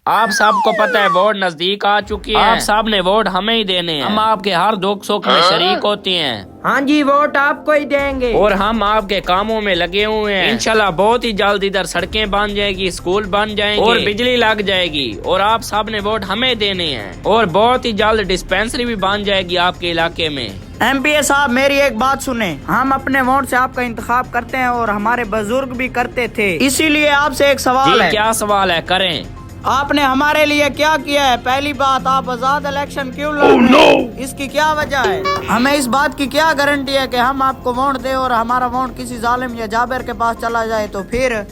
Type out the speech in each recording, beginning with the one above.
आप सबको पता है वोट नजदीक आ चुकी है। आप सब ने वोट हमें ही देने हैं। हम आपके हर दुख सुख में शरीक होते हैं। हाँ जी, वोट आपको ही देंगे। और हम आपके कामों में लगे हुए हैं। इंशाल्लाह बहुत ही जल्द इधर सड़कें बन जाएगी, स्कूल बन जाएंगे और बिजली लग जाएगी। और आप सब ने वोट हमें देने हैं। और बहुत ही जल्द डिस्पेंसरी भी बन जाएगी आपके इलाके में। एमपीए साहब, मेरी एक बात सुने। हम अपने वोट से आपका इंतखाब करते हैं और हमारे बुजुर्ग भी करते थे, इसीलिए आपसे एक सवाल है। क्या सवाल है? करें। आपने हमारे लिए क्या किया है? पहली बात, आप आजाद इलेक्शन क्यों लड़ रहे हैं? इसकी क्या वजह है? हमें इस बात की क्या गारंटी है कि हम आपको वोट दें और हमारा वोट किसी जालिम या जाबिर के पास चला जाए तो फिर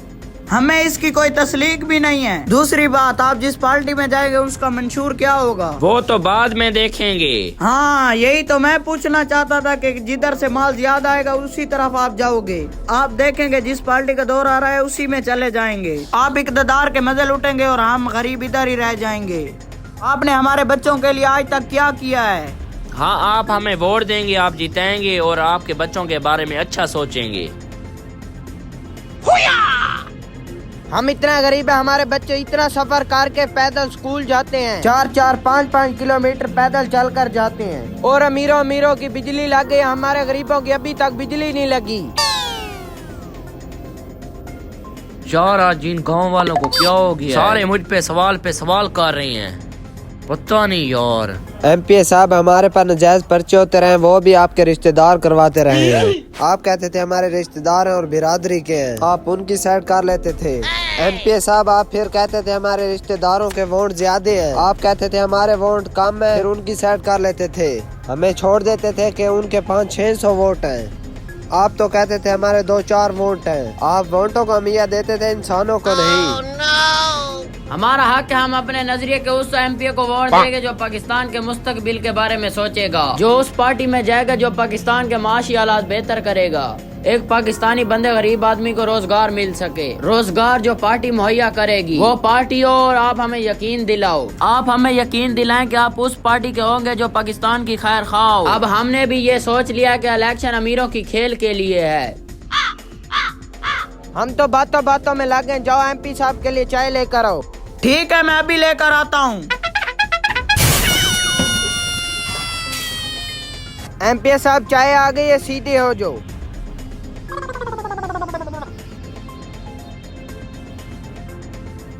हमें इसकी कोई तस्लीक भी नहीं है। दूसरी बात, आप जिस पार्टी में जाएंगे उसका मंशूर क्या होगा? वो तो बाद में देखेंगे। हाँ, यही तो मैं पूछना चाहता था कि जिधर से माल ज्यादा आएगा उसी तरफ आप जाओगे। आप देखेंगे जिस पार्टी का दौर आ रहा है उसी में चले जाएंगे। आप इक़्तिदार के मजे लूटेंगे और हम गरीब इधर ही रह जाएंगे। आपने हमारे बच्चों के लिए आज तक क्या किया है? हाँ, आप हमें वोट देंगे, आप जीतेंगे और आपके बच्चों के बारे में अच्छा सोचेंगे। हम इतना गरीब है, हमारे बच्चे इतना सफर करके पैदल स्कूल जाते हैं, 4-4, 5-5 किलोमीटर पैदल चलकर जाते हैं। और अमीरों की बिजली लग गई, हमारे गरीबों की अभी तक बिजली नहीं लगी। यार, आज जिन गांव वालों को क्या हो गया? सारे मुझ पे सवाल कर रहे हैं। पता नहीं यार। एमपीए साहब, हमारे पर नजायज पर्चे होते रहे, वो भी आपके रिश्तेदार करवाते रहे हैं। आप कहते थे हमारे रिश्तेदार हैं और बिरादरी के हैं, आप उनकी साइड कर लेते थे। एमपीए साहब, आप फिर कहते थे हमारे रिश्तेदारों के वोट ज्यादा हैं, आप कहते थे हमारे वोट कम है, फिर उनकी साइड कर लेते थे। हमें छोड़ देते थे कि उनके 500-600 वोट हैं। आप तो कहते थे हमारे 2-4 वोट हैं। आप वोटों को अहमियत देते थे, इंसानों को नहीं। हमारा हक है, हम अपने नजरिए के उस एमपीए को वोट देंगे जो पाकिस्तान के मुस्तकबिल के बारे में सोचेगा, जो उस पार्टी में जाएगा जो पाकिस्तान के माशी हालात बेहतर करेगा। एक पाकिस्तानी बंदे गरीब आदमी को रोजगार मिल सके, रोजगार जो पार्टी मुहैया करेगी वो पार्टी हो। और आप हमें यकीन दिलाओ, आप हमें यकीन दिलाएं कि आप उस पार्टी के होंगे जो पाकिस्तान की खैर खा हो। अब हमने भी ये सोच लिया कि इलेक्शन अमीरों की खेल के लिए है। हम तो बातों में लगे। जाओ एमपी साहब के लिए चाय लेकर आओ। ठीक है, मैं अभी लेकर आता हूँ। एमपी साहब, चाय आ गई है, सीधे हो जाओ।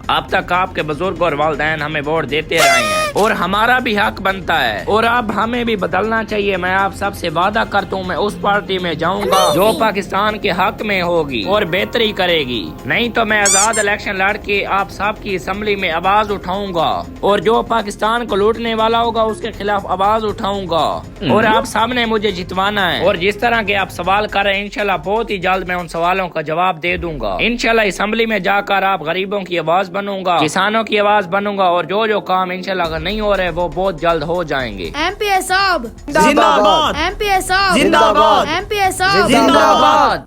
अब तक आपके बुजुर्ग और वालिदैन हमें वोट देते रहे हैं और हमारा भी हक बनता है और अब हमें भी बदलना चाहिए। मैं आप सबसे वादा करता हूँ, मैं उस पार्टी में जाऊंगा जो पाकिस्तान के हक में होगी और बेहतरी करेगी। नहीं तो मैं आजाद इलेक्शन लड़ के आप सबकी असेंबली में आवाज उठाऊंगा और जो पाकिस्तान को लूटने वाला होगा उसके खिलाफ आवाज उठाऊंगा। और आप सब ने मुझे जितवाना है। और जिस तरह के आप सवाल कर रहे हैं, इंशाल्लाह बहुत ही जल्द मैं उन सवालों का जवाब दे दूंगा। इंशाल्लाह असेंबली में जाकर आप गरीबों की आवाज बनूंगा, किसानों की आवाज बनूंगा और जो काम इंशाल्लाह अगर नहीं हो रहे वो बहुत जल्द हो जाएंगे। एमपीए साहब जिंदाबाद, एमपीए साहब जिंदाबाद, एमपीए साहब जिंदाबाद।